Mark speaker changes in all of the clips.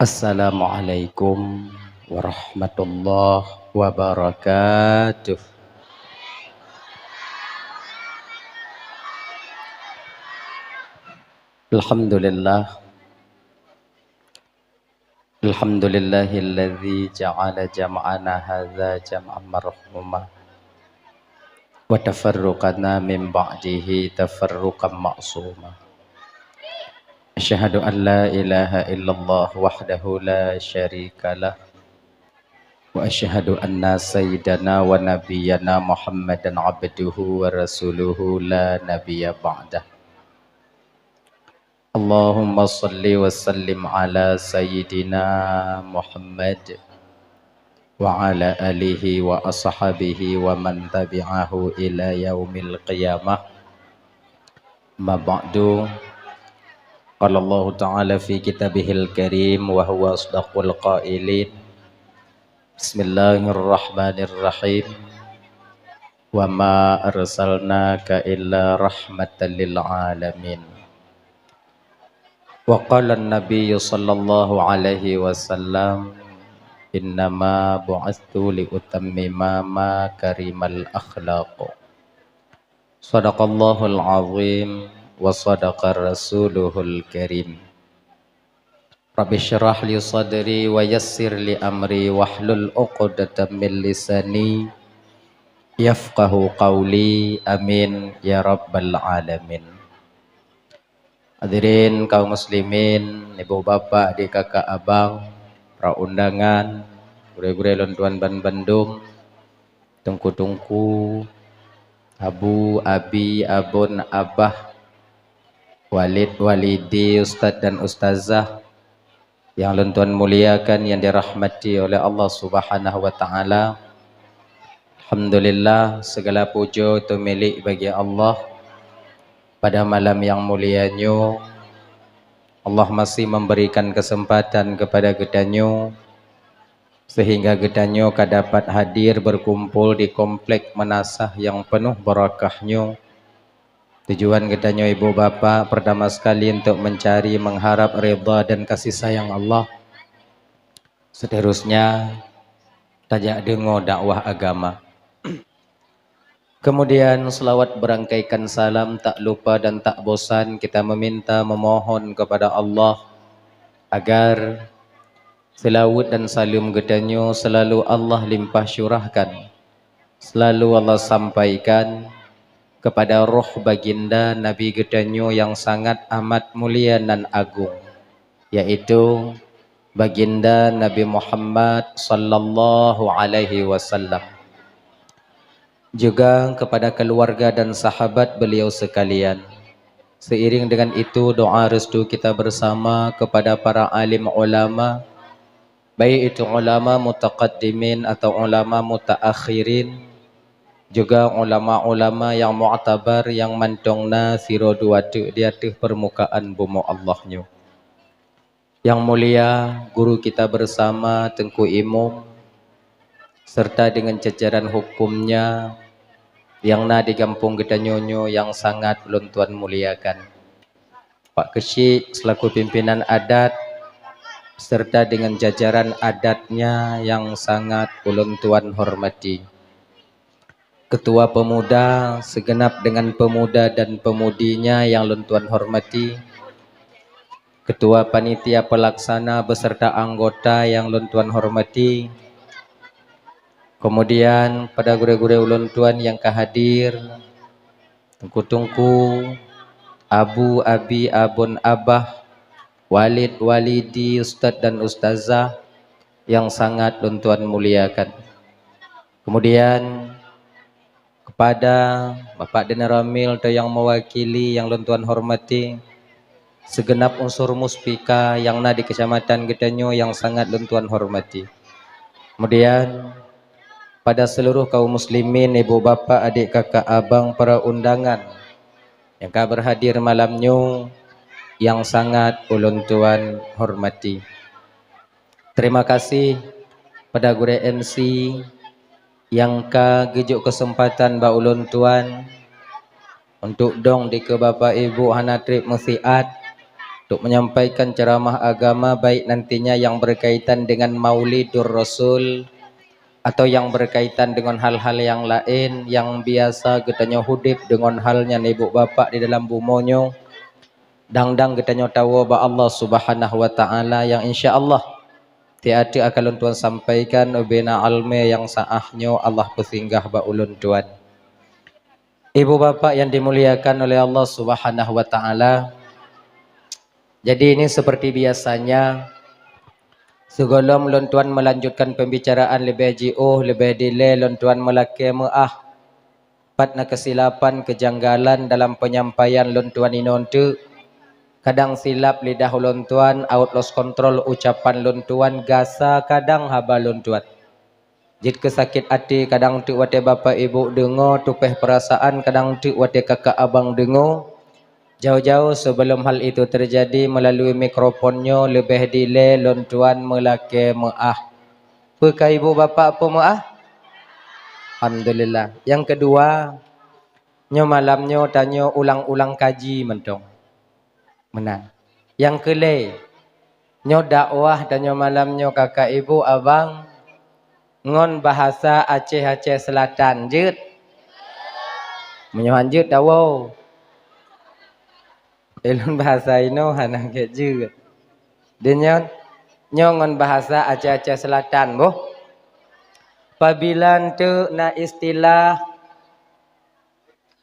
Speaker 1: Assalamualaikum warahmatullahi wabarakatuh. Alhamdulillah. Alhamdulillahilladzi ja'ala jam'ana hadza jam'an marhuma wa tafarruqana min ba'dihi tafarruqan ma'suma. Asyhadu an la ilaha illallah wahdahu la syarikalah wa asyhadu anna sayyidana wa nabiyyana Muhammadan abduhu wa rasuluhu la nabiyya ba'dah. Allahumma salli wa sallim ala sayyidina Muhammad wa ala alihi wa ashabihi wa man tabi'ahu ila yaumil qiyamah. Ma ba'du. Qala Allah ta'ala fi kitabihil karim wa huwa asdaqul qailin. Bismillahirrahmanirrahim. Wa ma arsalnaka illa rahmatan lil alamin. Wa qala an-nabiy sallallahu alaihi wasallam innama bu'astu li utammima ma karimal akhlaq. Sadaqallahul azim wa sadaqa rasuluhul karim. Rabbi syrah li sadri wa yassir li amri wahlul 'uqdatam min lisani yafqahu qawli. Amin ya rabbal alamin. Hadirin kaum muslimin, ibu bapak, adik kakak abang, para undangan, gure-gure lontuan ban Bandung, tungku-tungku, abu, abi, abun, abah, walid, walidi, ustadz dan ustazah yang lontuan muliakan, yang dirahmati oleh Allah Subhanahu wa taala. Alhamdulillah, segala puja itu milik bagi Allah. Pada malam yang mulianya, Allah masih memberikan kesempatan kepada gedanyo sehingga gedanyo dapat hadir berkumpul di komplek Manasah yang penuh barakahnya. Tujuan gedanyo ibu bapak pertama sekali untuk mencari mengharap ridha dan kasih sayang Allah. Seterusnya tajak dengo dakwah agama. Kemudian selawat berangkaikan salam, tak lupa dan tak bosan kita meminta memohon kepada Allah agar selawat dan salam gedanyo selalu Allah limpah syurahkan, selalu Allah sampaikan kepada roh baginda Nabi gedanyo yang sangat amat mulia dan agung, yaitu baginda Nabi Muhammad sallallahu alaihi wasallam. Juga kepada keluarga dan sahabat beliau sekalian. Seiring dengan itu doa restu kita bersama kepada para alim ulama, baik itu ulama mutaqaddimin atau ulama mutaakhirin, juga ulama-ulama yang mu'tabar yang mantongna sirodu wadu di atas permukaan bumi Allahnya. Yang mulia guru kita bersama Tengku Imam serta dengan jajaran hukumnya yang di kampung Gedanyonyo yang sangat ulun tuan muliakan. Pak Kesyik selaku pimpinan adat serta dengan jajaran adatnya yang sangat ulun tuan hormati. Ketua pemuda segenap dengan pemuda dan pemudinya yang ulun tuan hormati. Ketua panitia pelaksana beserta anggota yang ulun tuan hormati. Kemudian pada gure-gure ulun tuan yang kehadir, tungku-tungku, abu, abi, abun, abah, walid, walidi, ustadz dan ustazah yang sangat ulun tuan muliakan. Kemudian kepada Bapak Dena Ramil yang mewakili yang ulun tuan hormati, segenap unsur muspika yang di Kecamatan Gedanyo yang sangat ulun tuan hormati. Kemudian pada seluruh kaum muslimin, ibu bapak, adik kakak abang, para undangan yang berhadir malamnya yang sangat ulun tuan hormati. Terima kasih pada gure MC yang gejuk kesempatan ba ulun tuan untuk dong di ke bapak ibu hana trip musiat untuk menyampaikan ceramah agama, baik nantinya yang berkaitan dengan Maulidur Rasul atau yang berkaitan dengan hal-hal yang lain yang biasa getanya hudip dengan halnya ibu bapak di dalam bumonyo. Dang-dang getanya tahu bahwa Allah Subhanahu wa taala yang insyaallah tiada akan tuan sampaikan ubina alme yang saahnya Allah pesinggah ba ulun tuan. Ibu bapak yang dimuliakan oleh Allah Subhanahu wa taala. Jadi ini seperti biasanya sebelum ulun tuan melanjutkan pembicaraan lebih jauh, lebih delay ulun tuan melaki patna kesilapan kejanggalan dalam penyampaian ulun tuan inontu. Kadang silap lidah ulun tuan, out lost control ucapan ulun tuan, gasa kadang haba ulun tuan. Jid kesakit hati kadang tu wate bapak ibu dengo, tupeh perasaan kadang tu wate kakak abang dengo. Jauh-jauh sebelum hal itu terjadi melalui mikrofonnya lebih delay ulun tuan melaki maah. Peka ibu bapak apa maah? Alhamdulillah. Yang kedua, nyo malamnya tanya ulang-ulang kaji mentong. Menang. Yang kelai, nyo dakwah dan nyo malamnya kakak ibu abang ngon bahasa Aceh Selatan jut. Menyohan jut tahu. Elun bahasa ino hanang ke jut. Denyon nyo ngon bahasa Aceh Selatan boh. Pabilan tu na istilah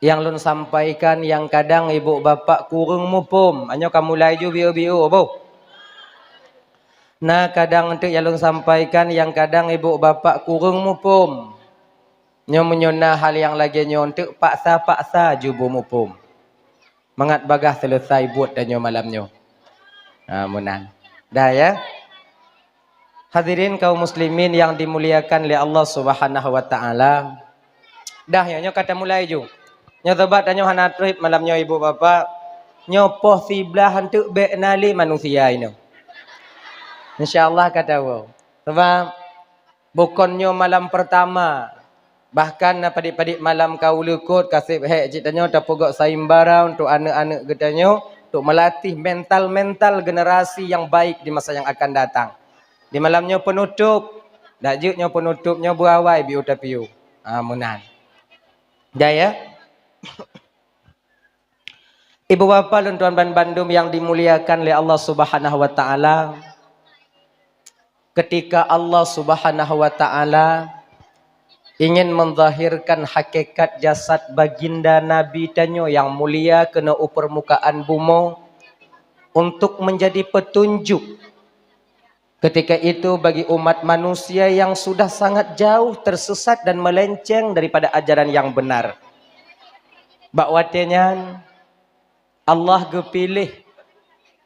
Speaker 1: yang lun sampaikan yang kadang ibu bapak kurang mupum. Anyo kamu laju biu-biu boh. Nah kadang untuk yang lun sampaikan yang kadang ibu bapak kurang mupum. Nyo menyona hal yang lagi nyo untuk paksa-paksa jubu mupum. Mangat bagah selesai buat dan nyo malam nyo. Menang. Dah ya. Hadirin kaum muslimin yang dimuliakan oleh Allah Subhanahu wa taala. Dah ya nyo kata mulai ju. Nyo tobat dan nyo hanatrip malam nyo ibu bapak. Nyo possible hantu benali manusia ini. InsyaAllah kata wow. Sebab bukannya malam pertama. Bahkan padik-padik malam kau lekut kasih hek ceritanya tapugak saimbara untuk anak-anak getanya untuk melatih mental-mental generasi yang baik di masa yang akan datang. Di malamnya penutup, dajuknya penutupnya berawai biu tapiu. Munan. Dah ya. Ibu bapa dan tuan-tuan Bandung yang dimuliakan oleh Allah Subhanahu wa taala. Ketika Allah Subhanahu wa taala ingin menzahirkan hakikat jasad baginda Nabi tanyo yang mulia kena permukaan bumi untuk menjadi petunjuk ketika itu bagi umat manusia yang sudah sangat jauh tersesat dan melenceng daripada ajaran yang benar. Bakwatenya Allah gepilih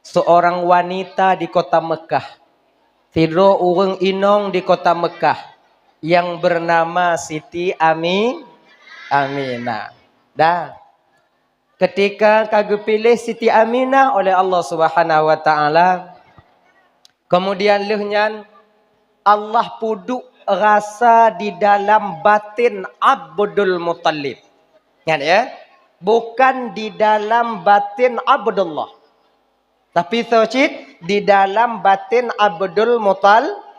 Speaker 1: seorang wanita di kota Mekah. Tidro urang inong di kota Mekah yang bernama Siti Aminah. Dah. Ketika kagak pilih Siti Aminah oleh Allah Subhanahu wa taala, kemudian lehnya Allah puduk rasa di dalam batin Abdul Muttalib. Ingat ya? Bukan di dalam batin Abdullah. Tapi socit di dalam batin Abdul Muttalib.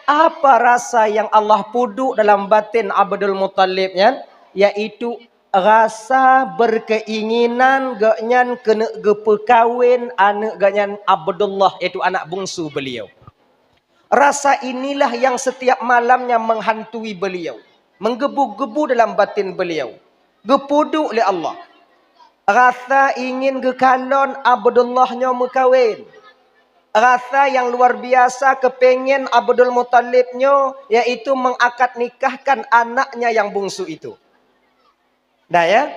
Speaker 1: Apa rasa yang Allah puduk dalam batin Abdul Muttalibnya? Yaitu rasa berkeinginan gaknyan kena gepekawin anak gaknyan Abdullah, iaitu anak bungsu beliau. Rasa inilah yang setiap malamnya menghantui beliau, menggebu-gebu dalam batin beliau. Gepuduk oleh Allah. Rasa ingin gekalon Abdullahnya mekawin. Rasa yang luar biasa kepengen Abdul Muttalibnya yaitu mengakad nikahkan anaknya yang bungsu itu. Dah ya.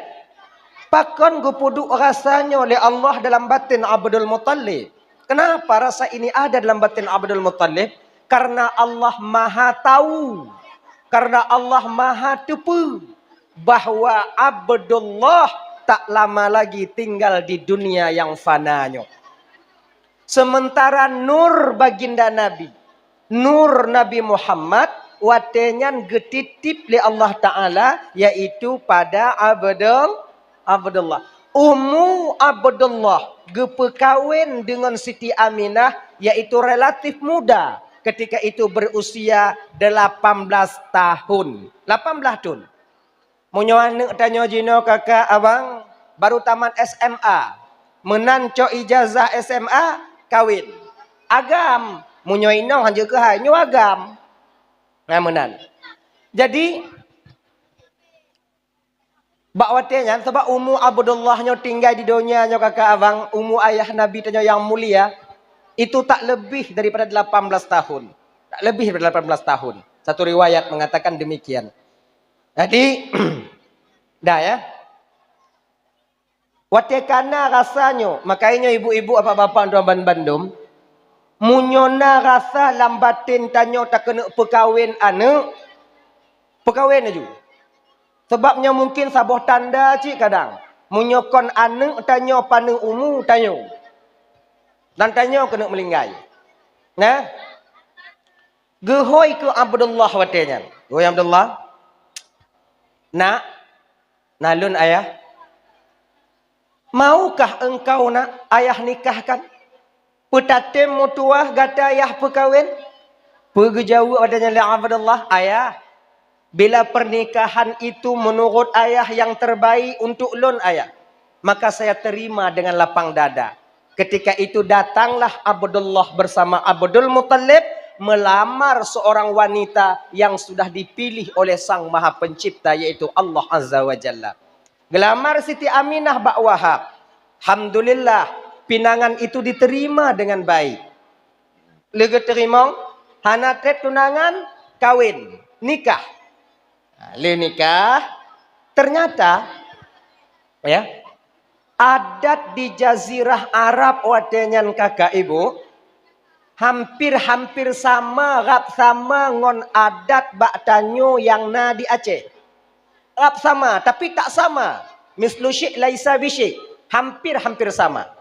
Speaker 1: Pakon gepuduk rasanya oleh Allah dalam batin Abdul Muttalib. Kenapa rasa ini ada dalam batin Abdul Muttalib? Karena Allah Maha tahu. Karena Allah Maha tepu bahwa Abdullah tak lama lagi tinggal di dunia yang fananya. Sementara nur baginda Nabi, nur Nabi Muhammad, watenyan getitip li Allah Ta'ala, yaitu pada Abdullah.
Speaker 2: Ummu Abdullah berkahwin dengan Siti Aminah, yaitu relatif muda. Ketika itu berusia 18 tahun. 18 tahun. Munyo anak tanya jino kakak abang baru tamat SMA. Menanco ijazah SMA kawin. Agam munyo inong hanja ke hanyo agam. Nah menan. Jadi bakwatnya sebab Ummu Abdullah nyo tinggal di dunia nyo kakak abang, ummu ayah Nabi tanya yang mulia itu tak lebih daripada 18 tahun. Tak lebih daripada 18 tahun. Satu riwayat mengatakan demikian. Jadi dah ya. Watekana rasanya, makanya ibu-ibu apa bapak tuan bandum, munyona rasa lambatin tanyo tak kena perkahwin anak, perkahwin aja. Sebabnya mungkin sabuh tanda cik kadang. Munyokon anak tanyo panu umu tanyo. Dan tanyo kena melinggai. Nah. Gehoi ke Abdullah watenya. Gehoi Abdullah. Nak. Nalun ayah. Maukah engkau nak ayah nikahkan? Petatem mutuah gata ayah perkahwin? Pergejawa adanya li Abdullah. Ayah. Bila pernikahan itu menurut ayah yang terbaik untuk lon ayah, maka saya terima dengan lapang dada. Ketika itu datanglah Abdullah bersama Abdul Muttalib melamar seorang wanita yang sudah dipilih oleh Sang Maha Pencipta, yaitu Allah Azza wa Jalla. Gelamar Siti Aminah Bak Wahab. Alhamdulillah pinangan itu diterima dengan baik. Lega terima, hanatet tunangan, kawin, nikah. Le nikah, ternyata ya adat di Jazirah Arab watenyan kakak ibu hampir sama rap sama ngon adat bak tanyo yang na di Aceh. Rap sama tapi tak sama. Mislu syik laisa bisyik. Hampir sama.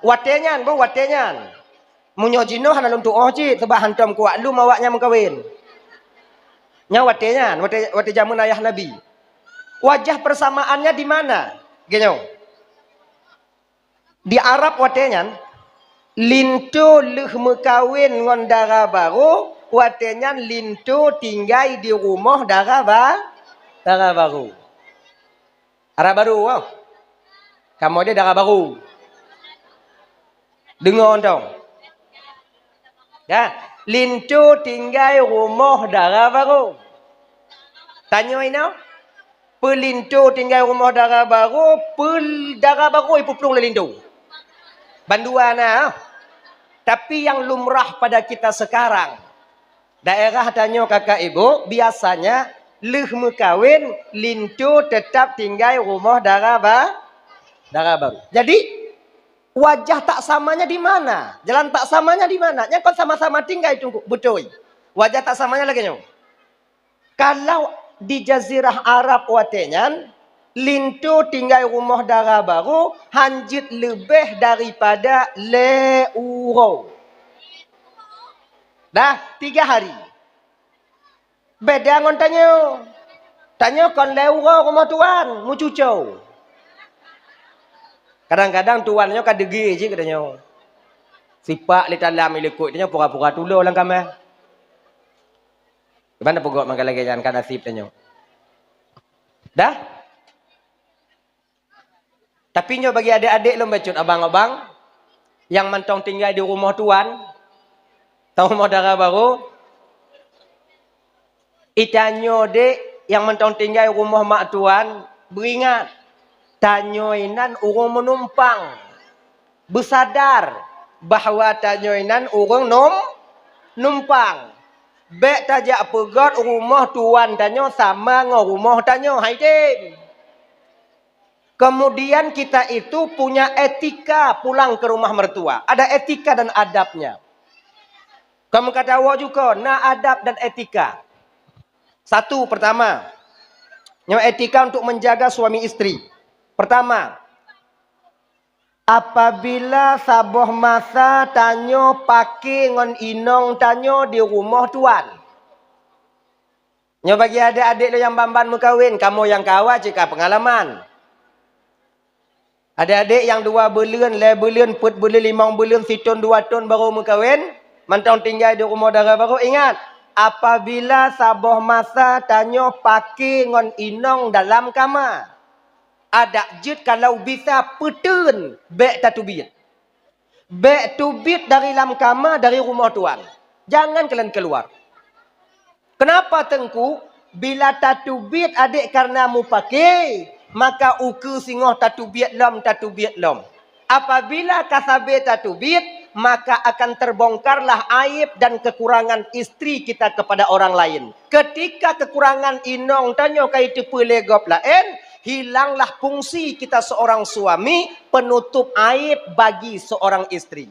Speaker 2: Watenyan bu watenyan. Munyo jino hanalun tu oji sebab hantam kuat lu mawaknya mengkawin. Nya watenyan, wate jamun ayah Nabi. Wajah persamaannya di mana? Genyo. Di Arab watenyan lintu leh mekawin ngon dara baru, watenyan lintu tinggal di rumah dara baru. Dara baru, wow. Kamu dia dara baru. Dengar dong. Ya, lintu tinggal rumah dara baru. Tanya ini, pelintu tinggal rumah dara baru, dara baru ipu pelung lintu. Banduan nah. Tapi yang lumrah pada kita sekarang, daerah tanya kakak ibu, biasanya leh mekawin, lintu tetap tinggal rumah dara baru. Jadi wajah tak samanya di mana? Jalan tak samanya di mana? Yang kau sama-sama tinggal itu betul. Wajah tak samanya lagi nyo. Kalau di Jazirah Arab watenyan, lintu tinggal rumah dara baru, hanjit lebih daripada leuro. Dah 3 hari. Beda ngon tanya. Tanya kon leuro rumah tuan, mu cucau. Kadang-kadang tuannya kadegi je katanya. Sipak li dalam ilikut tanya pura-pura tulu lang kami. Gimana pogok mangkalagi jangan kan nasib tanya. Dah? Tapi nyo bagi adik-adik lo bacut abang-abang yang mentong tinggal di rumah tuan, tahu rumah dara baru. Itanyo dek yang mentong tinggal di rumah mak tuan, beringat tanyoinan urung menumpang. Bersadar bahawa tanyoinan urung numpang. Bek tajak pegot rumah tuan tanyo sama dengan rumah tanyo. Haidin. Kemudian kita itu punya etika pulang ke rumah mertua. Ada etika dan adabnya. Kamu kata awak juga, nak adab dan etika. Satu, pertama. Yang etika untuk menjaga suami istri. Pertama, apabila sabuh masa tanyo pakai ngon inong tanyo di rumah tuan. Nyo bagi adik-adik lo yang bamban mekawin, kamu yang kawat jika pengalaman. Adik-adik yang 2 bulan, 5 bulan, 4 bulan, 5 bulan, 1 tahun, 2 tahun baru berkahwin, mantang tinggal di rumah dara baru, ingat, apabila sabah masa tanya pakai ngon inong dalam kamar, ada jid kalau bisa petun, bek tatubit. Bek tubit dari dalam kamar, dari rumah tuan. Jangan kalian keluar. Kenapa tengku? Bila tatubit adik karena mu pakai, maka uku singoh tatubit lom. Apabila kasabe tatubit, maka akan terbongkarlah aib dan kekurangan istri kita kepada orang lain. Ketika kekurangan inong tanyo kaitu pelegop lain, hilanglah fungsi kita seorang suami penutup aib bagi seorang istri.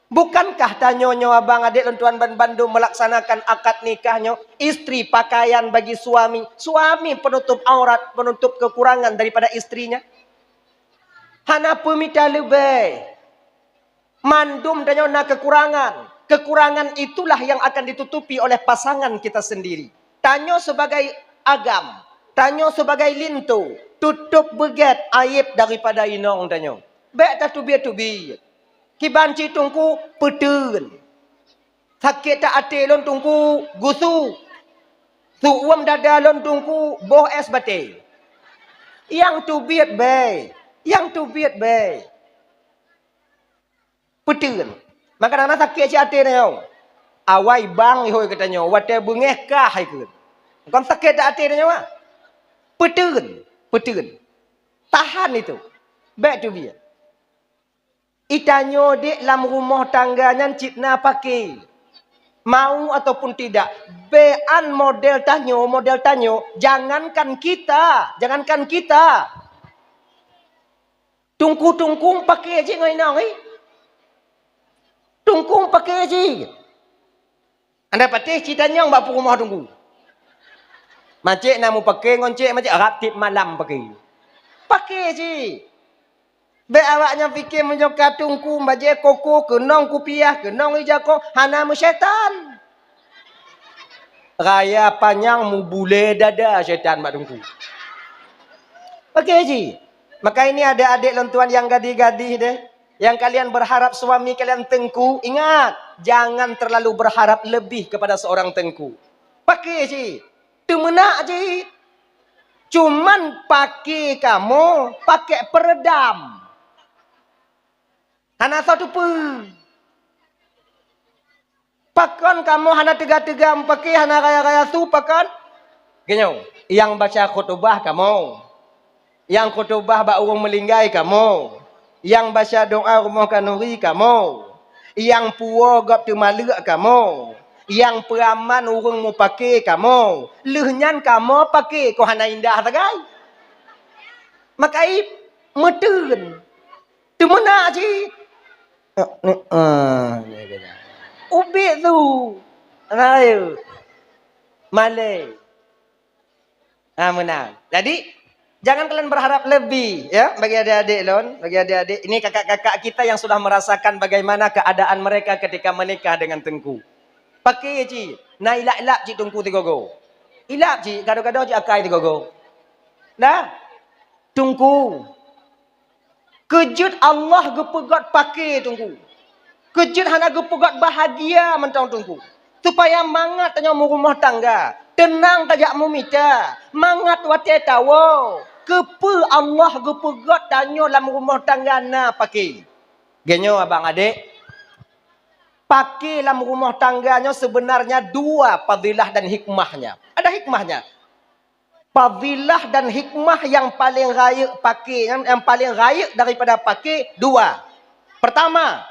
Speaker 2: Bukankah tanyo abang adik lentuan Bandung melaksanakan akad nikahnya, istri pakaian bagi suami, suami penutup aurat, penutup kekurangan daripada istrinya? Hana pemita lebih. Mandum tanyo na kekurangan. Kekurangan itulah yang akan ditutupi oleh pasangan kita sendiri. Tanyo sebagai agam, tanyo sebagai lintu, tutup beget aib daripada inong tanyo. Baik tak tubi. Kibanci tungku pedun. Sakit tak ate lon tungku gusu. Suuam dada lon tungku boh es bate. Yang tu biat bay. Pedun. Maka nana sakit si ate na yong. Awai bang ihoy katanya. Wate bengeh kah ikut. Kan sakit tak ate na yong. Pedun. Tahan itu. Baik tu biat. Itanyo dek dalam rumah tangganya cipna pakai. Mau ataupun tidak. Bean model tanyo. Jangankan kita. Tungkung pakai aja ngai nang. Tungkung pakai aja. Anda patih citanya mbak rumah tunggu. Macik namu pakai ngoncik macik Arab tip malam pakai. Pakai aja. Be awaknya fikir menjoka tungku baje koko kenong kupiah kenong ijako hana syaitan. Raya panjang mu bule dada syaitan mak tungku. Okey ji. Maka ini ada adik lentuan yang gadih-gadih deh. Yang kalian berharap suami kalian tengku, ingat, jangan terlalu berharap lebih kepada seorang tengku. Pakai ji. Temenak ji. Cuman pakai kamu, pakai peredam. Hana satu pun. Pakon kamu hana tiga-tiga pakai hana raya-raya su pakon. Gini, yang baca khutbah kamu. Yang khutbah ba urung melinggai kamu. Yang baca doa rumah kanuri kamu. Yang puo gap tu maluk kamu. Yang peraman urung mu pakai kamu. Lehnyan kamu pakai ko hana indah sagai. Makai metun. Tu mana ji? Ubik tu. Ayo. Malay. Menang. Jadi, jangan kalian berharap lebih. Ya, bagi adik-adik lon. Bagi adik-adik. Ini kakak-kakak kita yang sudah merasakan bagaimana keadaan mereka ketika menikah dengan tengku. Pakai ji. Na ilap-ilap ji tengku tigogo. Ilap ji. Kadang-kadang ji akai tigogo. Nah. Tengku. Kejut Allah gepegat pakai tunggu. Kejut hana gepegat bahagia mentang tunggu. Supaya mangat tanya mu rumah tangga. Tenang tajak mu mita. Mangat wate tawo. Kepe Allah gepegat tanya dalam rumah tangga na pakai. Genyo abang adik. Pakai dalam rumah tangganya sebenarnya 2 fadilah dan hikmahnya. Ada hikmahnya. Fadilah dan hikmah yang paling raya pakai, yang paling raya daripada pakai 2. Pertama,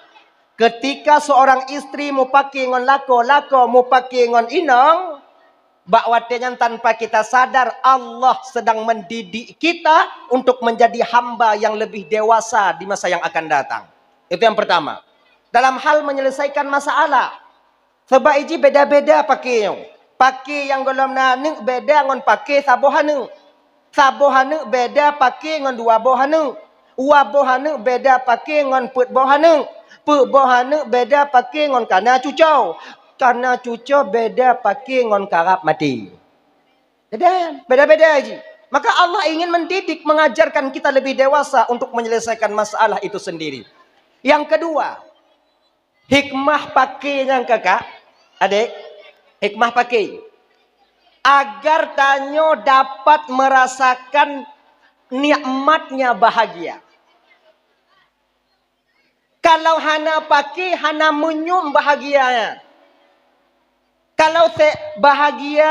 Speaker 2: ketika seorang istri mau pakai ngon lako mau pakai ngon inong, bakwatnya tanpa kita sadar Allah sedang mendidik kita untuk menjadi hamba yang lebih dewasa di masa yang akan datang. Itu yang pertama. Dalam hal menyelesaikan masalah, sebab iji beda-beda pakai. Pakai yang golom nanu beda ngon pakai sabohanu. Sabohanu beda pakai ngon 2 bohanu. 2 bohanu beda pakai ngon put bohanu. Put bohanu beda pakai ngon kana cucau. Kana cucau beda pakai ngon karap mati. Beda-beda aja. Maka Allah ingin mendidik, mengajarkan kita lebih dewasa untuk menyelesaikan masalah itu sendiri. Yang kedua, hikmah pakainya kakak, adik, hikmah pakai. Agar tanyo dapat merasakan nikmatnya bahagia. Kalau hana pakai, hana menyum bahagianya. Kalau bahagia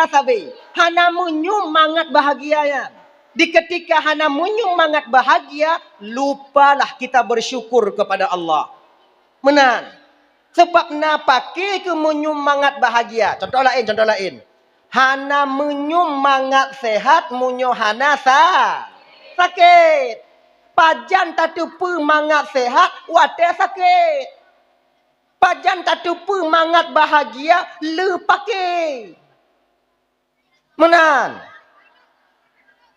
Speaker 2: sabi, hana munyum mangat bahagianya. Di ketika hana munyum mangat bahagia, lupalah kita bersyukur kepada Allah. Menan. Sebab na pakai ke munyum mangat bahagia. Contoh lain. Hana munyum mangat sehat, munyum hana sakit. Pajan tatupu mangat sehat, wate sakit. Pajan tatupu mangat bahagia, le pakai. Menan.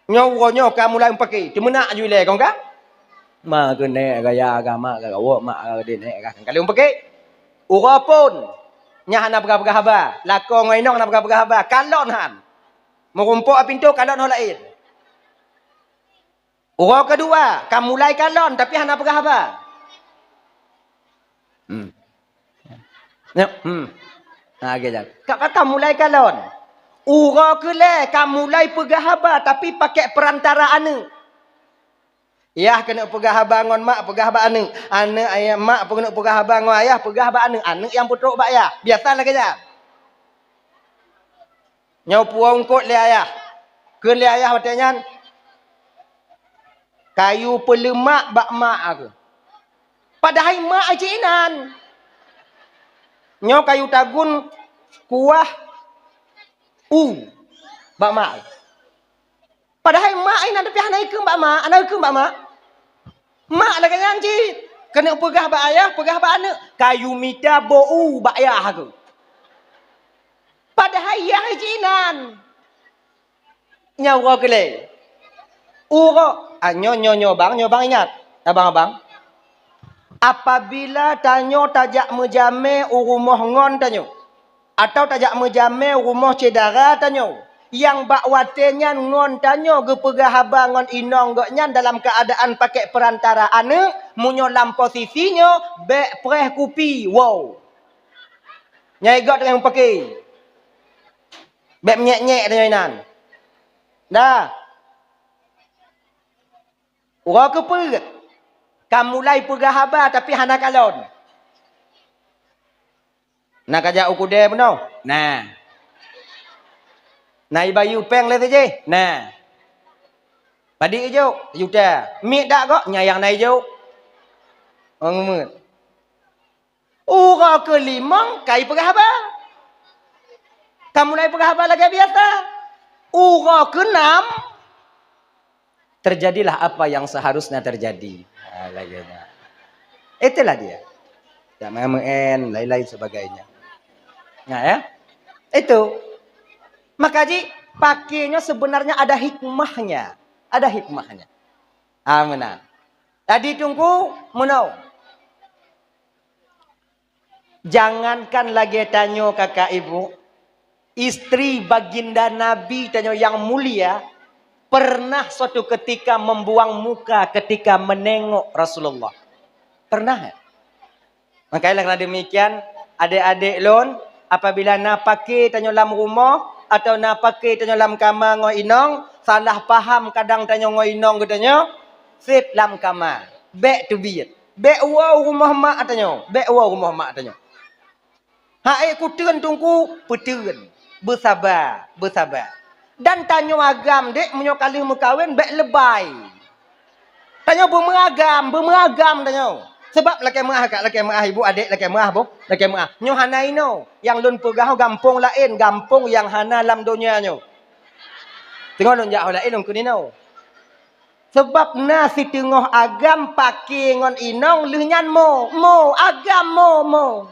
Speaker 2: Nyawa kamu mulai pakai. Di mana je le kau kan? Ma ke nek gaya agama ke awak mak ke nek kan. Kalau pakai. Ura pun nya hana berapa haba. Lakon ngoinong hana berapa haba. Kalon han. Merumpuk pintu kalon hol lain. Ura kedua, kamu mulai kalon tapi hana berapa haba. Nah, gitu. Kata mulai kalon. Ura kele kamu mulai pegah haba tapi pakai perantara ane. Yah kena pegah haba ngon mak pegah haba ane. Ane ayah mak kena pegah haba ngon ayah pegah haba ane. Ane yang putruk bak ayah. Biasa lah kerja. Nyau puang kot le ayah. Ke le ayah batanya. Kayu pelemak bak mak aku. Padahal mak ajinan. Nyau kayu tagun kuah bak mak. Padahal mak ini tapi anak ikut bak mak, anak ikut bak mak. Mak lah kan anjing. Kena pegah bak ayah, pegah bak anak. Kayu mita bau bak ayah aku. Padahal ayah jinan. Nyawa kele. Nyo bang ingat. Abang. Apabila tanyo tajak menjame rumah ngon tanyo. Atau tajak menjame rumah cedara tanyo. Yang bak watenya ngon tanyo gepegah haba ngon inong goknya dalam keadaan pakai perantara ane. Munyo lam posisinya bek preh kupi. Wow. Nyai got dengan pakai. Bek nyek-nyek tanyo inan. Dah. Ura kepegat. Kamu mulai pegah haba tapi hana kalon. Nak ajak ukude beno. Nah. Nai bayu peng le saja. Nah. Padi hijau, yuta. Mik dak kok nyayang nai hijau. Ngumut. Ura kelimang kai pegah haba. Kamu mulai pegah haba lagi biasa. Ura keenam terjadilah apa yang seharusnya terjadi. Laginya. Itulah dia. Tak main lain-lain sebagainya. Nah ya. Itu. Maka ji pakainya sebenarnya ada hikmahnya. Ada hikmahnya. Benar. Tadi tunggu menau. Jangankan lagi tanyo kakak ibu. Istri baginda Nabi tanyo yang mulia. Pernah suatu ketika membuang muka ketika menengok Rasulullah. Pernah ya? Makanya kerana demikian, adik-adik lon, apabila nak pakai tanyo dalam rumah, atau nak pakai tanyo dalam kamar ngoi inong, salah faham kadang tanyo ngoi inong katanya, sip dalam kamar. Back to bed. Back wow rumah mak tanyo. Back wow rumah mak tanyo. Hai kuteun tungku, peteun. Bersabar. Dan tanyo agam dek menyo kali mekawin bek lebay. Tanyo bermeragam tanyo. Sebab laki merah ibu adik laki merah bu, laki merah. Nyo hana ino yang lun pegah gampung lain, gampung yang hana lam dunia nyo. Tengok lun jauh lain lun kunino. Sebab nasi tengah agam pakai ngon inong lehnya mo agam mo.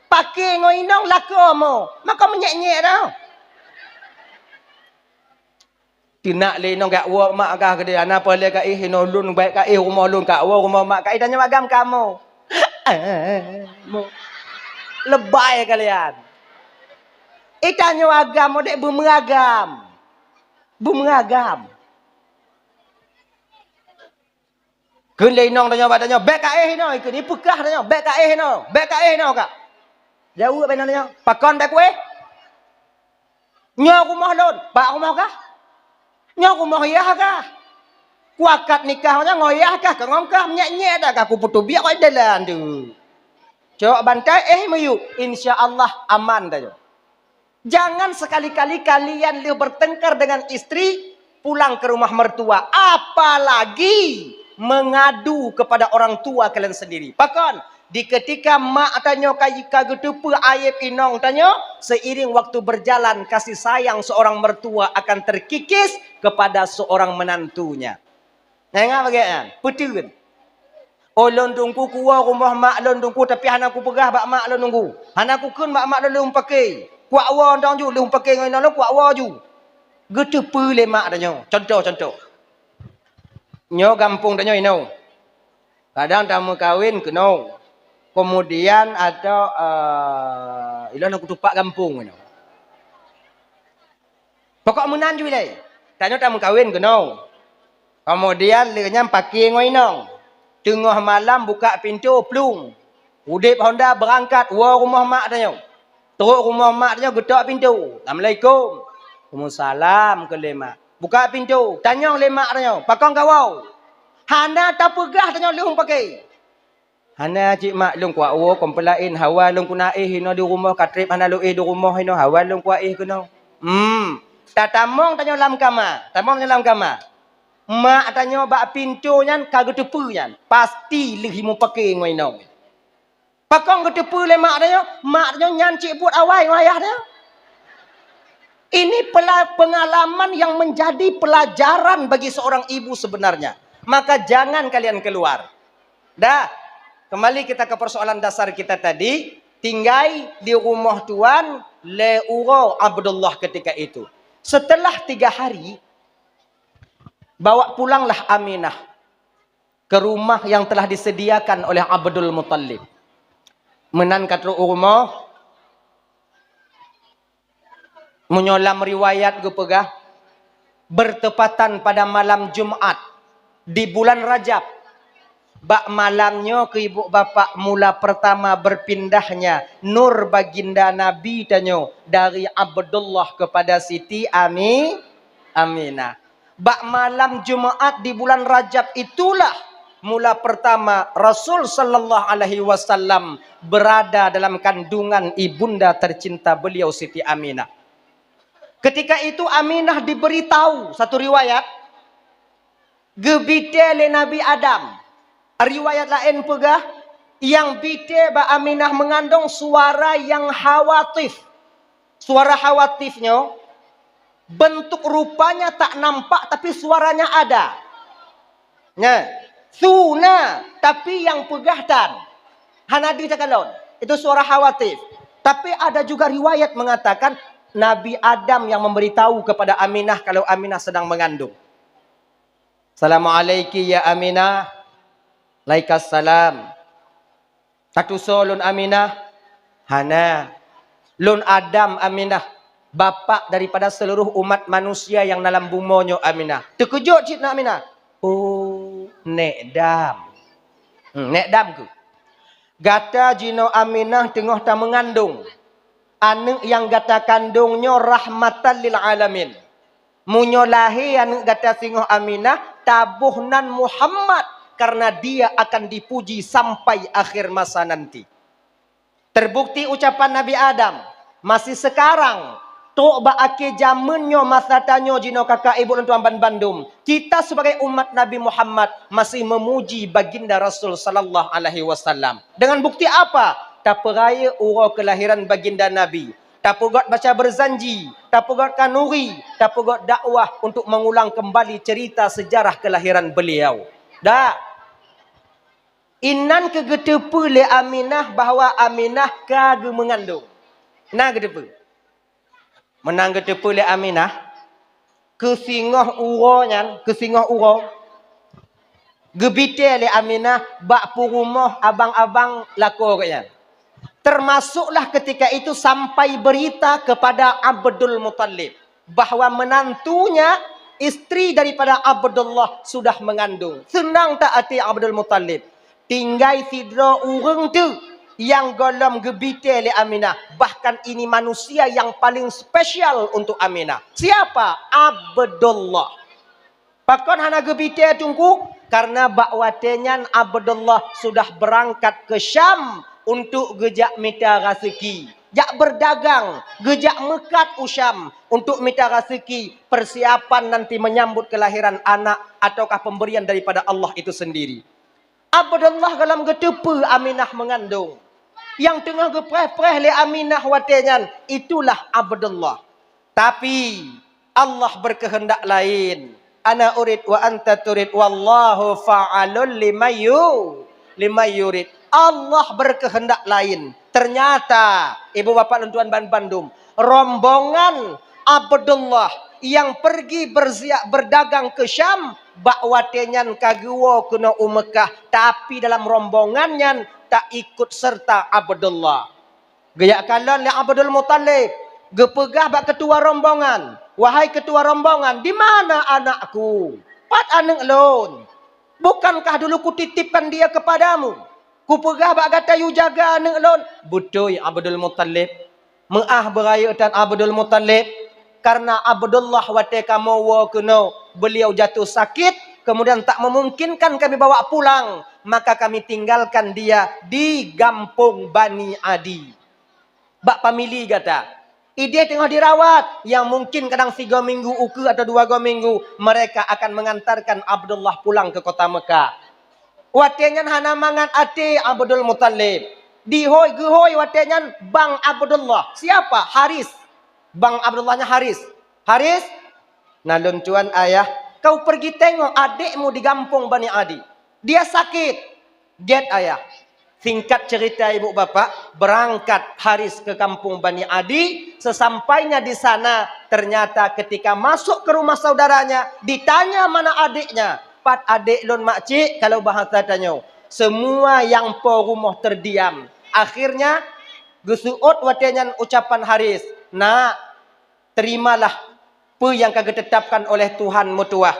Speaker 2: Pakai ngon inong lako mo. Maka menyek-nyek dah. Tinak le nong gak wa mak kah ke dia ana apa le ka hino lun baik ka rumah lun ka wa rumah mak ka tanya magam kamu. Lebay kalian. Itanya agam dek bermeragam. Bermeragam. Kun lenong tanya badannya, bek kae no ikut ni pekah tanya, bek kae no kak. Jauh benar tanya, pakon bek we. Nyo rumah lon, pak rumah kah? Nyo rumah ya kah? Kuakat nikahnya ngoyah kah? Kengong kah? Nyek-nyek dah kah? Ku putu biar kau jalan tu. Cok bantai mayu, insya Allah aman tanya. Jangan sekali-kali kalian bertengkar dengan istri pulang ke rumah mertua, apalagi mengadu kepada orang tua kalian sendiri. Pakon di ketika mak tanya kagetupu ayep inong tanya, seiring waktu berjalan kasih sayang seorang mertua akan terkikis kepada seorang menantunya. Nengah bagian, betul. Oh londongku kuah rumah mak londongku tapi hanaku pegah bak mak londongku. Hanaku kun bak mak londong pakai. Kuak wa ndang ju lung pakai ngai nalo kuak wa ju. Getepu le mak tanya. Contoh. Nyo kampung tanya ino. Kadang tamu kawin keno. Kemudian ada ilan aku tupak kampung ino. Pokok menan ju le. Tanya tamu kawin keno. Kemudian lenyam pakai ngai nong. Tengah malam buka pintu plung. Udip Honda berangkat wa rumah mak tanya. Teruk rumah mak tanya getok pintu. Assalamualaikum. Waalaikumsalam ke lemak. Buka pintu. Tanya lemak tanya. Pakong kawau. Hana tak pegah tanya lung pakai. Hana cik mak lung kuat wo kompelain hawa lung kuna hino di rumah katrip hana lu di rumah hino hawa lung kuat kena. Tak tamong tanya lam kamar. Tamong tanya lam kamar. Mak tanya bak pintu nyan kagak tepu nyan. Pasti lihimu pakai ngoi nong. Pakong ketepu le mak tanya nyan cik buat awai ngayah dia. Ini pengalaman yang menjadi pelajaran bagi seorang ibu sebenarnya. Maka jangan kalian keluar. Dah, kembali kita ke persoalan dasar kita tadi. Tinggal di rumah tuan le uro Abdullah ketika itu. Setelah 3 hari, bawa pulanglah Aminah ke rumah yang telah disediakan oleh Abdul Muttalib. Menan kat rumah menyolam riwayat gue pegah bertepatan pada malam Jumat di bulan Rajab. Bak malamnya ke ibu bapak mula pertama berpindahnya nur baginda Nabi tanyo dari Abdullah kepada Siti Aminah. Bak malam Jumat di bulan Rajab itulah mula pertama Rasul sallallahu alaihi wasallam berada dalam kandungan ibunda tercinta beliau Siti Aminah. Ketika itu Aminah diberitahu satu riwayat gebite le Nabi Adam. Riwayat lain pegah yang bite ba Aminah mengandung suara yang hawatif. Suara hawatifnya bentuk rupanya tak nampak tapi suaranya ada. Nah, suna tapi yang pegahtan. Hanadi takalon. Itu suara hawatif. Tapi ada juga riwayat mengatakan Nabi Adam yang memberitahu kepada Aminah kalau Aminah sedang mengandung. Assalamualaikum ya Aminah. Waalaikumsalam. Tatuso lun Aminah. Hana. Lun Adam Aminah. Bapak daripada seluruh umat manusia yang dalam bumonyo Aminah. Terkejut cik nak Aminah. Oh, nek dam. Nek dam ke. Gata jino Aminah tengah tak mengandung. Anak yang gata kandungnya rahmatan lil alamin. Munyo lahir anak gata singoh Aminah tabuhnan Muhammad karena dia akan dipuji sampai akhir masa nanti. Terbukti ucapan Nabi Adam masih sekarang tok ba ake zamannya masa tanyo jino kakak ibu dan tuan Bandung. Kita sebagai umat Nabi Muhammad masih memuji baginda Rasul sallallahu alaihi wasallam. Dengan bukti apa? Tak peraya urau kelahiran baginda Nabi. Tak pegot baca berzanji. Tak pegot kanuri. Tak pegot dakwah untuk mengulang kembali cerita sejarah kelahiran beliau. Dah. Inan kegetepu le Aminah bahawa Aminah kagak mengandung. Nah getepu. Menang getepu le Aminah. Kesingoh urau nyan. Kesingoh urau. Gebite le Aminah. Bak rumah abang-abang lako katnya. Termasuklah ketika itu sampai berita kepada Abdul Muttalib bahwa menantunya istri daripada Abdullah sudah mengandung. Senang tak hati Abdul Muttalib. Tinggal sidra urang tu yang golong gebite le Aminah. Bahkan ini manusia yang paling spesial untuk Aminah. Siapa? Abdullah. Pakon hana gebite tungku karena bakwatenyan Abdullah sudah berangkat ke Syam untuk gejak minta rezeki. Jak berdagang, gejak mekat Usyam untuk minta rezeki, persiapan nanti menyambut kelahiran anak ataukah pemberian daripada Allah itu sendiri. Abdullah dalam getepe Aminah mengandung. Yang tengah gepreh-preh le Aminah watenyan, itulah Abdullah. Tapi Allah berkehendak lain. Ana urid wa anta turid wallahu fa'alul lima yurid. Allah berkehendak lain. Ternyata ibu bapak dan tuan Bandung, rombongan Abdullah yang pergi berdagang ke Syam, bakwatenyan kaguo kena Mekah, tapi dalam rombongannya tak ikut serta Abdullah. Gaya kalon le Abdul Muttalib, gepegah bak ketua rombongan. Wahai ketua rombongan, di mana anakku? Pat anak lon. Bukankah dulu kutitipkan dia kepadamu? Kupegah bak kata you jaga anak lon. Betul Abdul Muttalib. Meah beraya dan Abdul Muttalib. Karena Abdullah wate kamu kena beliau jatuh sakit. Kemudian tak memungkinkan kami bawa pulang. Maka kami tinggalkan dia di Gampung Bani Adi. Bak pamili kata. Ide tengah dirawat. Yang mungkin kadang 3 minggu uke atau 2 minggu. Mereka akan mengantarkan Abdullah pulang ke kota Mekah. Watenyan hana mangan ate Abdul Muttalib. Dihoi gehoi watenyan Bang Abdullah. Siapa? Haris. Bang Abdullahnya Haris. Haris, nalun tuan ayah, kau pergi tengok adikmu di Gampung Bani Adi. Dia sakit. Get ayah. Singkat cerita ibu bapak, berangkat Haris ke Kampung Bani Adi. Sesampainya di sana, ternyata ketika masuk ke rumah saudaranya, ditanya mana adiknya. Pat adik lon makcik, kalau bahasa tanya. Semua yang po rumah terdiam. Akhirnya, gesuot watenyan ucapan Haris. Nak, terimalah apa yang kagak tetapkan oleh Tuhan mutuah.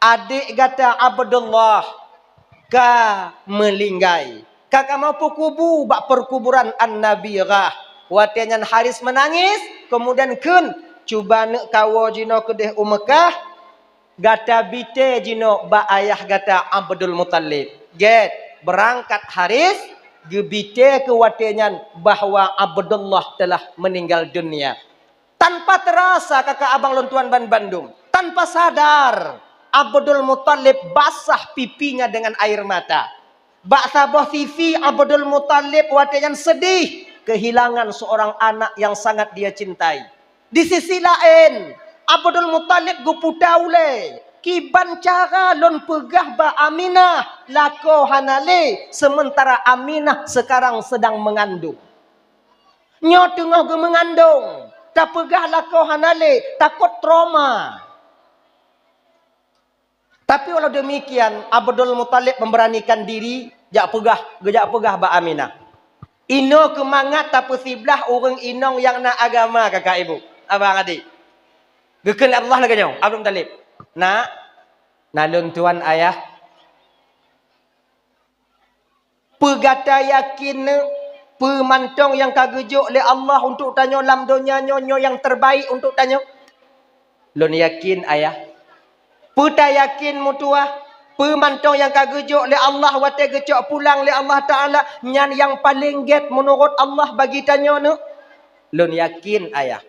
Speaker 2: Adik kata Abdullah, ka melinggai. Kakak mau kubu bak perkuburan An-Nabirah. Watenyan Haris menangis. Kemudian kun, cuba nak kawo jino kedeh Mekah. Gata bite jino ba ayah gata Abdul Muttalib. Get berangkat Haris gebite ke watenyan bahwa Abdullah telah meninggal dunia. Tanpa terasa kakak abang lontuan Bandung, tanpa sadar Abdul Muttalib basah pipinya dengan air mata. Bak sabah TV Abdul Muttalib watenyan sedih kehilangan seorang anak yang sangat dia cintai. Di sisi lain Abdul Muttalib guputau le. Kiban cara lon pegah ba Aminah. Lako hanale. Sementara Aminah sekarang sedang mengandung. Nyo tengah ge mengandung. Tak pegah lako hanale. Takut trauma. Tapi walau demikian. Abdul Muttalib memberanikan diri. Jak pegah ba Aminah. Ino kemangat tapi siblah orang inong yang nak agama kakak ibu. Abang adik. Gekal Allah lagi jauh. Abdul Muttalib. Nak. Nalun tuan ayah. Pegata yakin. Pemantong yang kagejuk oleh Allah untuk tanya lam dunia nyo yang terbaik untuk tanya. Lun yakin ayah. Peta yakin mutuah. Pemantong yang kagejuk oleh Allah. Wate gecok pulang oleh Allah Ta'ala. Nyan yang paling get menurut Allah bagi tanya nu. Lun yakin ayah.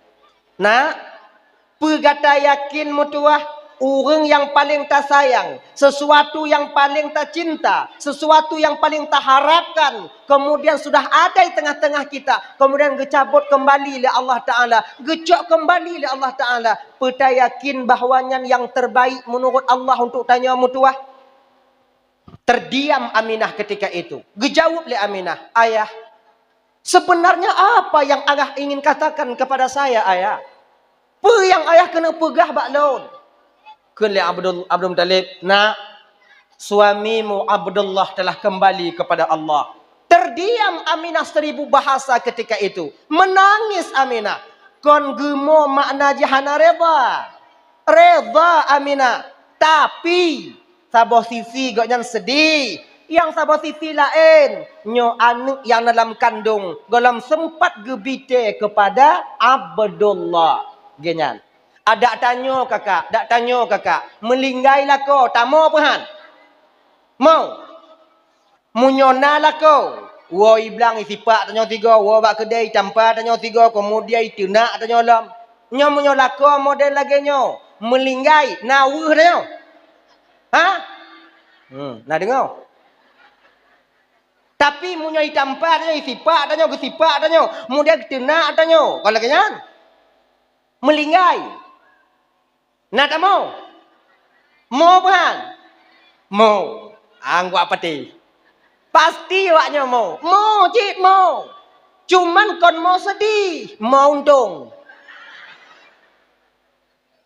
Speaker 2: Nak. Pegata yakin mutuah. Orang yang paling tak sayang. Sesuatu yang paling tak cinta. Sesuatu yang paling tak harapkan. Kemudian sudah ada di tengah-tengah kita. Kemudian gecabut kembali oleh Allah Ta'ala. Gecok kembali oleh Allah Ta'ala. Peta yakin bahawanya yang terbaik menurut Allah untuk tanya mutuah. Terdiam Aminah ketika itu. Gejawab oleh Aminah. Ayah. Sebenarnya apa yang ayah ingin katakan kepada saya ayah? Apa yang ayah kena pegah baklon? Kele Abdul Muttalib. Nak, suamimu Abdullah telah kembali kepada Allah. Terdiam Aminah 1000 bahasa ketika itu. Menangis Aminah. kon gemo makna jahana reda. Reda Aminah. Tapi saboh sisi goknya sedih. Yang saboh sisi lain. Nyo anak yang dalam kandung. Dalam sempat gebite kepada Abdullah. Genyan. Ada tanya kakak. Dak tanya kakak. Melinggailah kau. Tak mau apa? Mau. Munyona lah kau. Wo iblang isipak tanya tiga. Wo bak kedai tanpa tanya tiga. Kemudian itu nak tanya lam. Nyo munyola kau model lagi nyo. Melinggai. Nawuh tanya. Ha? Nah dengar. Tapi munyo itampa tanya isipak tanya kesipak tanya. Kemudian itu nak tanya. Kalau kenyan. Melinggai. Nak tak mau? Mau bukan? Mau. Anggap apa ti? Pasti waknya mau. Mau, cik mau. Cuman kon mau sedih. Mau untung.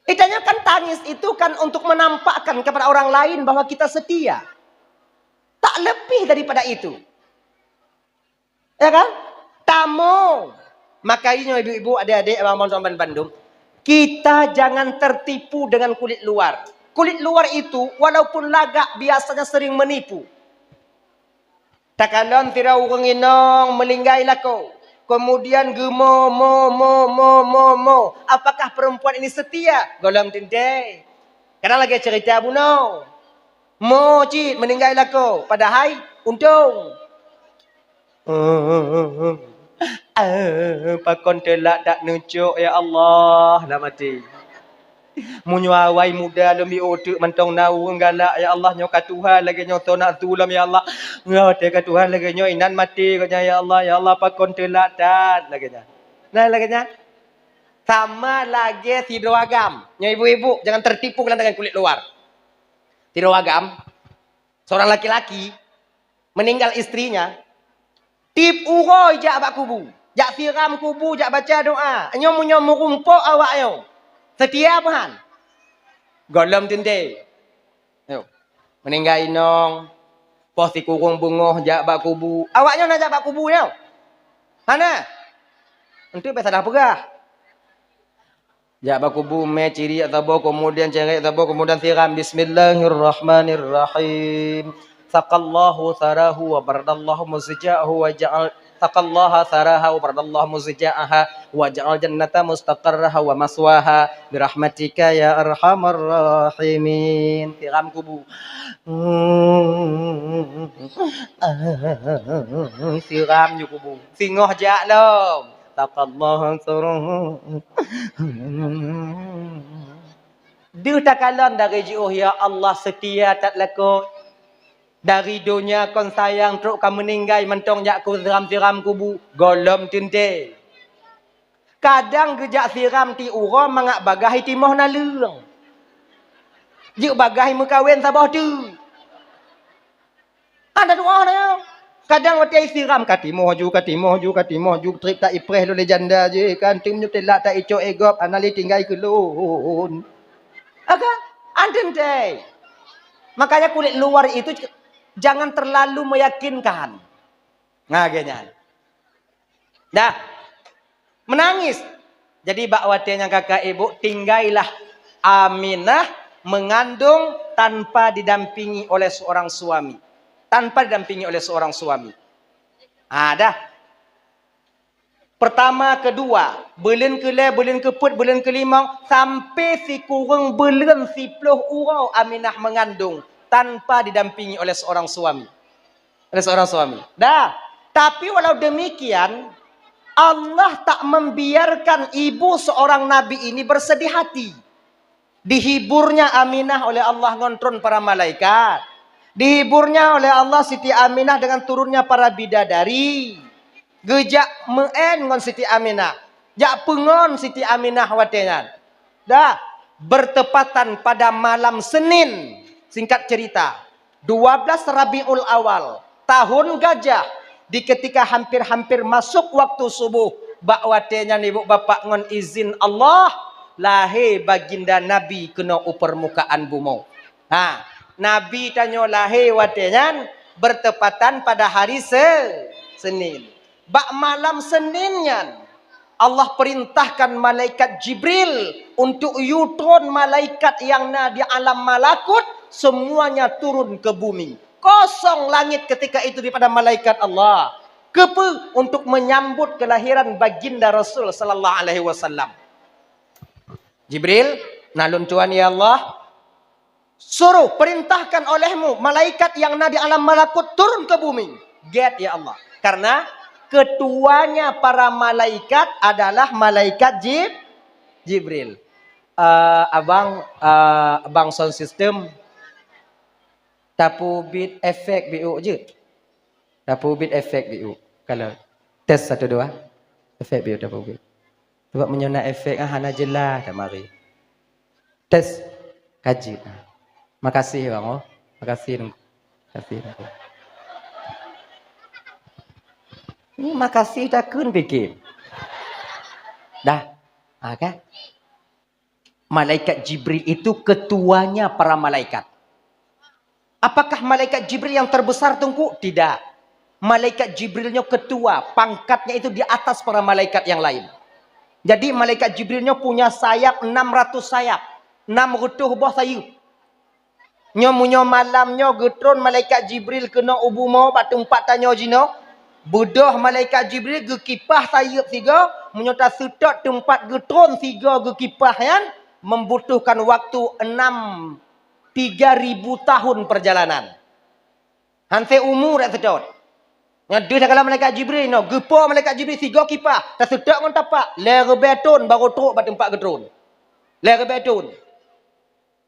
Speaker 2: Itanya kan tangis itu kan untuk menampakkan kepada orang lain bahwa kita setia. Tak lebih daripada itu. Ya kan? Tak mau. Makanya ibu-ibu, adik-adik, abang-abang Bandung. Kita jangan tertipu dengan kulit luar. Kulit luar itu walaupun lagak biasanya sering menipu. Takalon tirau orang inong melinggailah kau. Kemudian gemo mo. Apakah perempuan ini setia? Golong tindai. Kadang lagi cerita buno. Mo cik melinggailah kau. Padahal untung. Pakon telak tak nucuk ya Allah dah mati. Munyo awai muda lumi otak mentong nau galak ya Allah nyo ka Tuhan lagi nyo to nak tulam ya Allah. Nyo te ka Tuhan lagi nyo inan mati katanya ya Allah pakon telak dat lagi nya. Nah lagi nya. Sama lagi tidur agam. Nyo ibu-ibu jangan tertipu dengan kulit luar. Tidur agam. Seorang laki-laki meninggal istrinya. Tip uroi jak bak kubu. Jak siram kubu, jak baca doa. Nyo munyo merumpuk awak nyo. Setia Tuhan. Golom tindai. Yo. Meninggal inong. Pos si kurung bungoh jak bak kubu. Awaknya nak jak bak kubu nyo. Mana? Untuk pesadah pegah. Jak bak kubu me ciri atau kemudian cerai atau kemudian siram bismillahirrahmanirrahim. Saqallahu tharahu wa baradallahu muzja'ahu wa ja'al taqallaha tharaha wa baradallahu muzja'aha wa ja'al jannata mustaqarraha wa maswaha birahmatika ya arhamar rahimin. Tiram kubu. Siram ju kubu. Singoh jak lom. Taqallaha tharahu. Dia takalon dari jiuh ya Allah setia tak lakon. Dari dunia kon sayang truk kan meninggal mentong jak ku siram kubu golom tinte. Kadang gejak siram ti ura mangak bagahi timoh nalung. Juk bagahi mekawin sabah tu. Ada doa na. Kadang waktu siram katimoh ju trip tak ipreh lo legenda je kan tim nyu telak tak ico egop anali tinggal kelun. Aga andente. Makanya kulit luar itu jangan terlalu meyakinkan. Ngagenya. Dah. Menangis. Jadi bakwatenya kakak ibu tinggailah Aminah mengandung tanpa didampingi oleh seorang suami. Tanpa didampingi oleh seorang suami. Dah. Pertama, kedua, belen kele, belen keput, belen kelima, sampai si kurang belen 10 urau Aminah mengandung tanpa didampingi oleh seorang suami. Dah. Tapi walau demikian, Allah tak membiarkan ibu seorang nabi ini bersedih hati. Dihiburnya Aminah oleh Allah ngontron para malaikat. Dihiburnya oleh Allah Siti Aminah dengan turunnya para bidadari. Gejak meen ngon Siti Aminah. Jak pengon Siti Aminah watengan. Dah. Bertepatan pada malam Senin. Singkat cerita. 12 Rabiul Awal. Tahun gajah. Di ketika hampir-hampir masuk waktu subuh. Bakwatenya ibu bapak ngon izin Allah. Lahir baginda Nabi kena permukaan bumi. Nabi tanya lahir watengan. Bertepatan pada hari Senin. Bak malam Seninnya. Allah perintahkan malaikat Jibril untuk yutron malaikat yang di alam malakut, semuanya turun ke bumi. Kosong langit ketika itu daripada malaikat Allah. Kepa untuk menyambut kelahiran baginda Rasul sallallahu alaihi wasallam. Jibril, nalun Tuhan ya Allah, suruh perintahkan olehmu malaikat yang di alam malakut turun ke bumi. Get ya Allah. Karena ketuanya para malaikat adalah malaikat Jibril. Abang sound system tapu beat efek BU je. Tapu beat efek BU. Kalau test 1 2 efek BU tapu beat. Sebab menyona efek hana jelas dah mari. Test kaji. Makasih bang oh. Makasih. Makasih. Ini makasih dah kun fikir. Dah. Kan? Malaikat Jibril itu ketuanya para malaikat. Apakah malaikat Jibril yang terbesar tungku? Tidak. Malaikat Jibrilnya ketua. Pangkatnya itu di atas para malaikat yang lain. Jadi malaikat Jibrilnya punya sayap 600 sayap. 6 retuh buah sayap. Nyomunyo malamnya getron malaikat Jibril kena ubumo batu 4 tanya jino. Budoh malaikat Jibril gekipah sayap 3. Menyota sedot tempat getron 3 gekipah yang membutuhkan waktu 3.000 tahun perjalanan. Hanse umur tak sedot. Yang dia kalau malaikat Jibril no, gepo malaikat Jibril 3 kipah, tak sedot ngon tapak, ler beton baru truk bat tempat getron. Ler beton.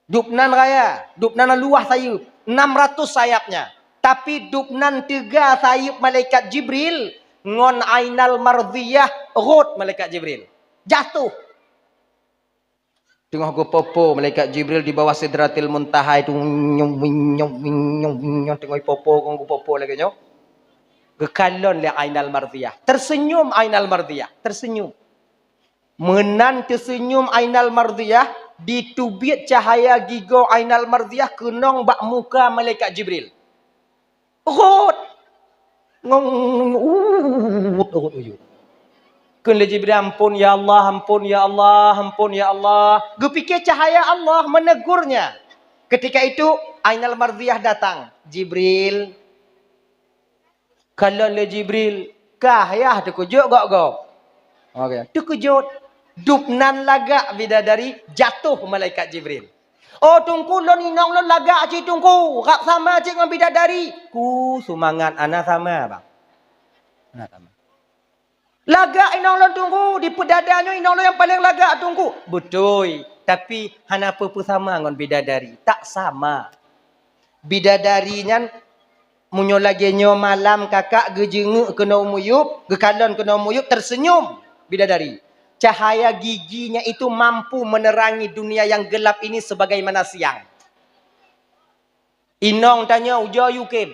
Speaker 2: Dupnan raya, dupnan luah sayap, 600 sayapnya. Tapi dupnan 3 sayap malaikat Jibril ngon ainal mardhiyah rot malaikat Jibril. Jatuh. Tengah popo malaikat Jibril di bawah Sidratil Muntaha itu tengah popo lagi nyo. Gekalon le ainal mardhiyah. Tersenyum ainal mardhiyah, tersenyum. Menan tersenyum ainal mardhiyah, ditubit cahaya gigo ainal mardhiyah kenong bak muka malaikat Jibril. Rot. Kun le Jibril, ampun ya Allah, ampun ya Allah, ampun ya Allah. Gepikir cahaya Allah menegurnya. Ketika itu ainal mardhiyah datang. Jibril. Kalau le Jibril, kah ya terkejut gak gak? Okey, terkejut. Dupnan lagak bidadari jatuh malaikat Jibril. Oh tungku lon inong lon lagak cik tungku. Kak sama cik dengan bidadari. Ku semangat anak sama bang. Anak sama. Lagak inong lon tunggu. Di pedadanya inong lon yang paling lagak tunggu. Betul. Tapi hana apa sama dengan bidadari. Tak sama. Bidadarinya munyo lagi nyo malam kakak gejenguk kena umuyup. Gekalon kena umuyup tersenyum bidadari. Cahaya giginya itu mampu menerangi dunia yang gelap ini sebagaimana siang. Inong tanya, ujo yukin.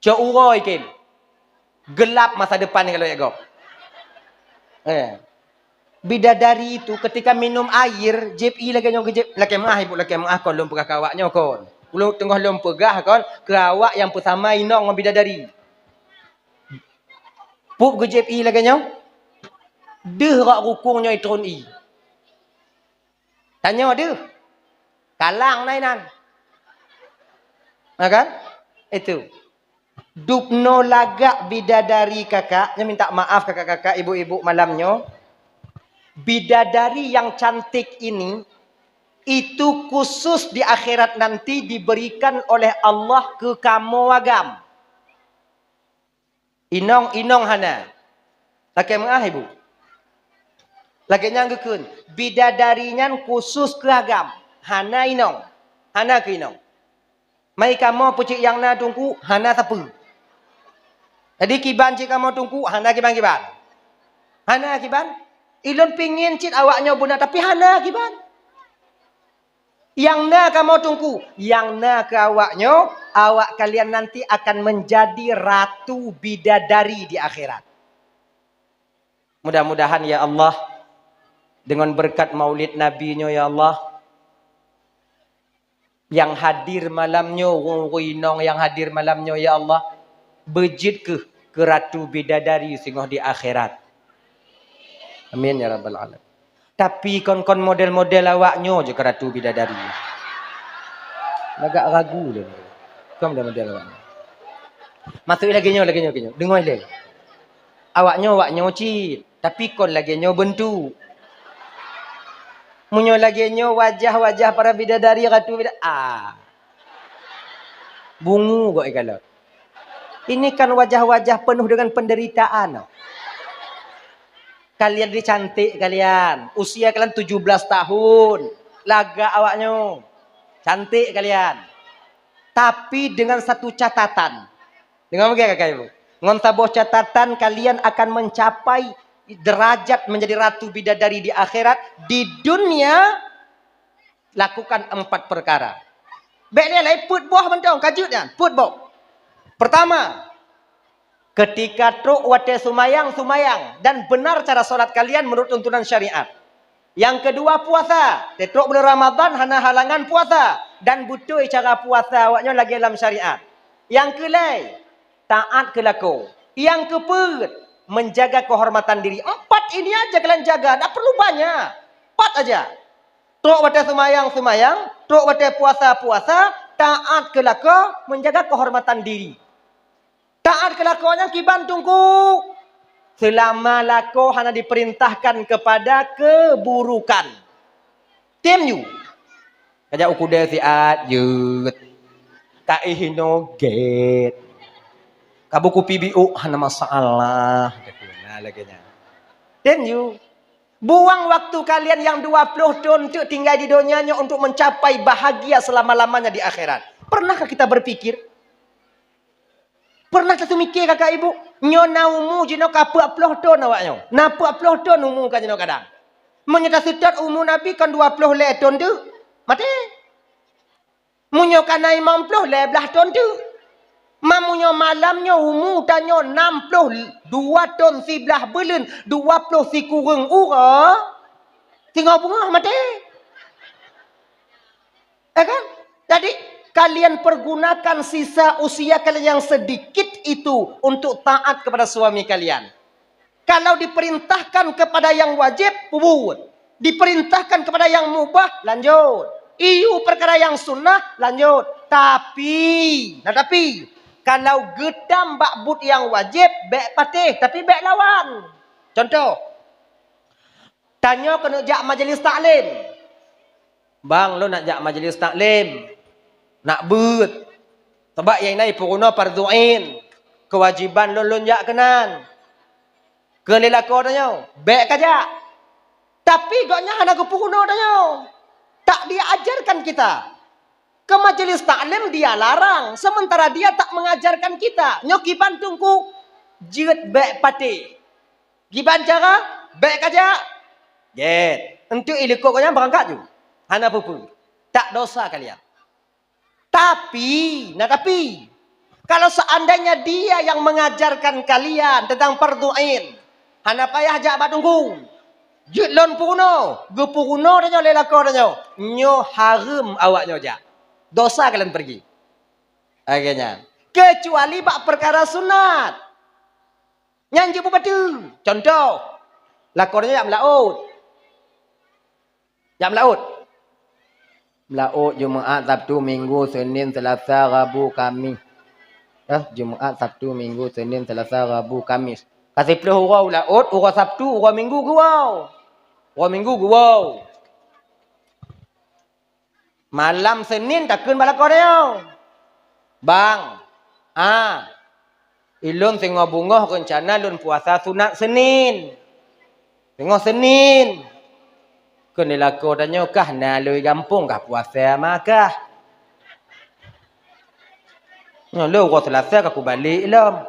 Speaker 2: Cauroy kin. Gelap masa depan kalau ya gop. Bidadari itu ketika minum air, JPI lagi nyong kejep. Laki mah ibu laki mah kon lom pegah kawaknya kon. Ulo tengah lom pegah kon, kawak yang bersama inong dengan bidadari. Pup ke JPI lagi nyong. Deh rak rukungnya itron i. Tanya deh. Kalang nainan. Kan? Itu. Dupno lagak bidadari kakak. Saya minta maaf kakak-kakak, ibu-ibu malamnya. Bidadari yang cantik ini. Itu khusus di akhirat nanti diberikan oleh Allah ke kamu agam. Inong hana. Laki mengah ibu. Lagi nyanggukun. Bidadarinya khusus ke agam. Hana inong. Hana ke inong. Mai kamu pucik yang na tungku. Hana sapu. Jadi kiban cik kamu tungku. Hana kiban. Hana kiban. Ilon pingin cik awaknya bunda. Tapi hana kiban. Yang na kamu tungku. Yang na ke awaknya. Awak kalian nanti akan menjadi ratu bidadari di akhirat. Mudah-mudahan ya Allah. Dengan berkat maulid nabinya ya Allah. Yang hadir malamnya. Winong yang hadir malamnya ya Allah. Bejit ke ratu bidadari sehingga di akhirat. Amin ya rabbal alamin. Tapi kon-kon model-model awaknya je ke Ratu Bidadari. Agak ragu dia. Kau model awaknya. Masuk lagi nyo. Dengar le. Awaknya cit, tapi kon lagi nyo bentuk. Munyo lagi nyo wajah-wajah para bidadari Ratu Bidadari. Bungu kok kalau. Ini kan wajah-wajah penuh dengan penderitaan. Kalian ini cantik kalian. Usia kalian 17 tahun. Laga awaknya. Cantik kalian. Tapi dengan satu catatan. Dengan apa kakak ibu? Dengan sebuah catatan kalian akan mencapai derajat menjadi Ratu Bidadari di akhirat. Di dunia lakukan 4 perkara. Baiknya lah put buah mentong kajutnya. Put buah. Pertama, ketika truk wate sumayang dan benar cara solat kalian menurut tuntunan syariat. Yang kedua puasa. Truk bulan Ramadan hana halangan puasa dan butuh cara puasa awaknya lagi dalam syariat. Yang kelai taat kelaku. Yang keempat menjaga kehormatan diri. 4 ini aja kalian jaga, tak perlu banyak. 4 aja. Truk wate sumayang, truk wate puasa, taat kelaku, menjaga kehormatan diri. Taat kelakuannya kiban tunggu. Selama lako hanya diperintahkan kepada keburukan. Tim you. Kajak ukude siat yut. Kaihino get. Kabuku PBU hana masalah. Nah laginya. Tim you. Buang waktu kalian yang 20 tahun untuk tinggal di dunianya untuk mencapai bahagia selama-lamanya di akhirat. Pernahkah kita berpikir? Pernah kita mikir kakak ibu? Nyona umu jino ka 40 tahun awaknya. Na 40 tahun umu kan jino kadang. Menyata setat umu Nabi kan 20 le tahun tu. Mati. Munyo kana 50 le belah tahun tu. Mamunyo malamnya umu tanyo 62 tahun si belah bulan 20 si kurang ura. Tinggal bunga mati. Kan? Jadi kalian pergunakan sisa usia kalian yang sedikit itu untuk taat kepada suami kalian. Kalau diperintahkan kepada yang wajib, buat. Diperintahkan kepada yang mubah, lanjut. Iu perkara yang sunnah, lanjut. Tapi, kalau gedam bakbut yang wajib, bek patih, tapi bek lawan. Contoh, tanya kena jak majlis taklim. Bang, lo nak jak majlis taklim? Nak but. Sebab yang ini puruna pardu'in. Kewajiban lo jak kenan. Kelila kau tanya. Baik kajak. Tapi gaknya anak puruna tanya. Tak diajarkan kita. Ke majlis taklim dia larang. Sementara dia tak mengajarkan kita. Nyoki bantungku. Jirat baik pati. Giban cara. Baik kajak. Get. Untuk ilikok kau berangkat juga. Hana pupu. Tak dosa kalian. Tapi, kalau seandainya dia yang mengajarkan kalian tentang fardu'ain, hana payah jak batunggu. Jutlon puruno, gepuruno danyo lelako danyo. Nyo haram awaknya jak. Dosa kalian pergi. Akhirnya, kecuali bak perkara sunat. Nyanyi betul. Contoh, lakornya jak melaut. Melaut Jumaat, Sabtu, Minggu, Senin, Selasa, Rabu, Kamis. Jumaat, Sabtu, Minggu, Senin, Selasa, Rabu, Kamis. Kasih peluh urau laut, urau Sabtu, urau Minggu gurau. Malam Senin takkan bala koreo. Bang. Ilun tengok bungoh rencana lun puasa sunat Senin. Tengok Senin. Kena lako tanya kah nalui gampung kah puasa makah. Lu kau Selasa aku balik lom.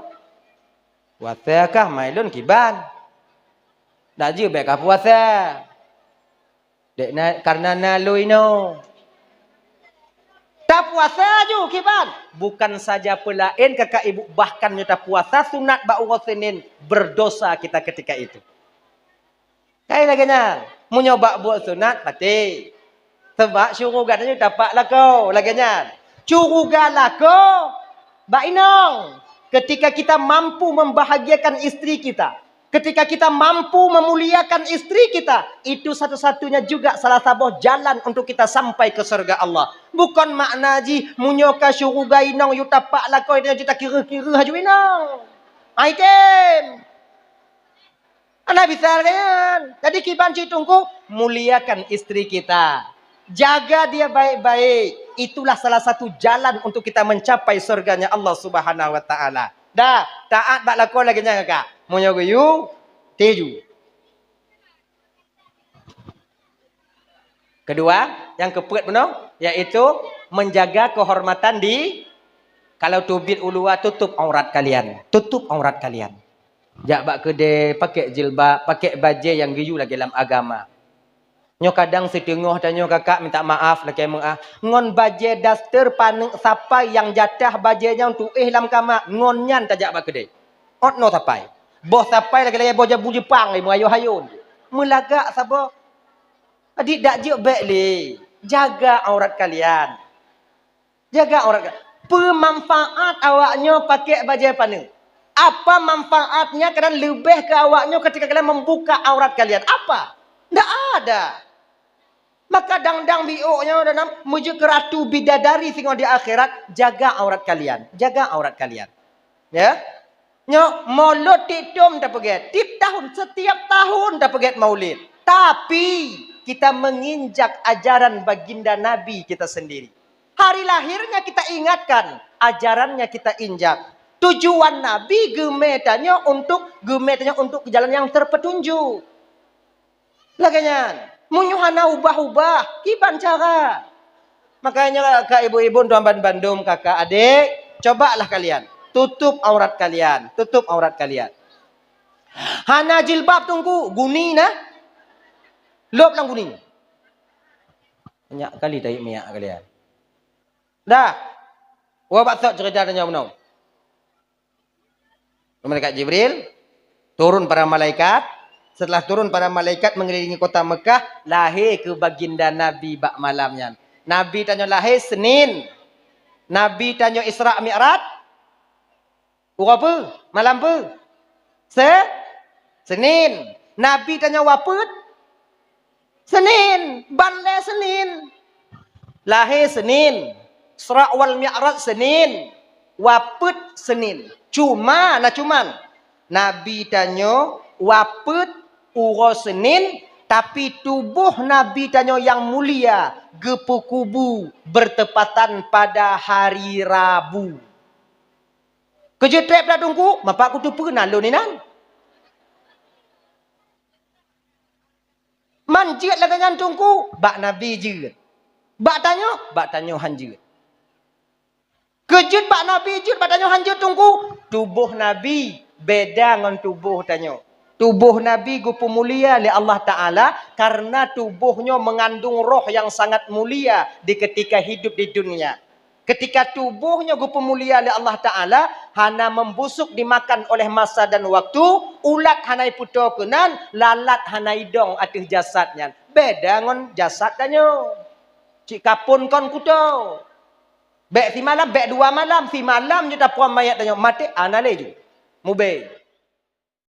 Speaker 2: Puasa kah mailun kiban. Dak je baik kah puasa. Dek karena nalui no. Tak puasa ju kiban. Bukan saja pelain kakak ibu bahkan nyata puasa sunat ba urus Senin berdosa kita ketika itu. Kayak laganya. Menyoba buat sunat pati. Sebab syurugannya dapat lako. Laganya. Syurugan lako. Bak inong. Ketika kita mampu membahagiakan istri kita. Ketika kita mampu memuliakan istri kita, itu satu-satunya juga salah satu jalan untuk kita sampai ke surga Allah. Bukan makna ji munyoka syurga inong yutapak lakoi dia kita kira-kira haju inong. Aitem. Anda bisa kan? Jadi kiban tunggu muliakan istri kita. Jaga dia baik-baik. Itulah salah satu jalan untuk kita mencapai surganya Allah Subhanahu wa taala. Dah, taat bak lakon lagi nya kakak. Munyo guyu teju. Kedua, yang kepet benar, yaitu menjaga kehormatan di kalau tubit ulua tutup aurat kalian. Tutup aurat kalian. Jak bak kedai pakai jilbab, pakai baju yang giyu lagi dalam agama. Nyo kadang setengah tanya kakak minta maaf lagi mengah. Ngon baju daster paneng sapai yang jatah bajunya untuk dalam kamar. Ngon nyan tajak bak kedai. Ot no sapai. Boh sapai lagi boh jabu Jepang lagi mengayu hayun. Melagak sabo. Adik dak jek baik le. Jaga aurat kalian. Jaga aurat kalian. Pemanfaat awaknya pakai baju paneng. Apa manfaatnya kerana lebih ke awaknya ketika kalian membuka aurat kalian? Apa? Tak ada. Maka dang-dang biuknya dalam menuju ke ratu bidadari sehingga di akhirat. Jaga aurat kalian. Jaga aurat kalian. Ya. Nyo maulid titum tak pergi. Tiap tahun, setiap tahun tak pergi maulid. Tapi kita menginjak ajaran baginda Nabi kita sendiri. Hari lahirnya kita ingatkan. Ajarannya kita injak. Tujuan Nabi gemetanya untuk jalan yang terpetunjuk. Laganya. Munyuhana ubah-ubah. Kiban cara. Makanya kak ibu-ibu tuan Bandung, kakak adik. Cobalah kalian. Tutup aurat kalian. Tutup aurat kalian. Hana jilbab tunggu. Guni na. Lop lang guni. Banyak kali tarik minyak kalian. Dah. Wabak tak cerita tanya menong. Malaikat Jibril. Turun para malaikat. Setelah turun para malaikat mengelilingi kota Mekah, lahir ke baginda Nabi bak malamnya. Nabi tanya lahir Senin. Nabi tanya Isra Mi'raj. Apa? Malam apa? Senin. Nabi tanya waput? Senin. Banle Senin. Lahir Senin. Isra wal Mi'raj Senin. Waput Senin. Cuman. Nabi tanya waput uro Senin, tapi tubuh Nabi tanya yang mulia gepukubu bertepatan pada hari Rabu. Kerja trap dah tunggu, mapak aku tu pernah lo ni nan. Manjit lah dengan tunggu, bak Nabi je. Bak tanya hanjit. Kejut bak Nabi je, bak tanya hanjit tunggu. Tubuh Nabi beda dengan tubuh tanya. Tubuh Nabi gupu mulia oleh Allah Ta'ala karena tubuhnya mengandung roh yang sangat mulia di ketika hidup di dunia. Ketika tubuhnya gupu mulia oleh Allah Ta'ala, hana membusuk dimakan oleh masa dan waktu, ulat hanai puto kenan, lalat hanai dong atas jasadnya. Beda dengan jasad tanya. Cik kapun kon kuto. Bek si malam, bek 2 malam, si malam je tak puan mayat tanya. Mati anale je. Mubay.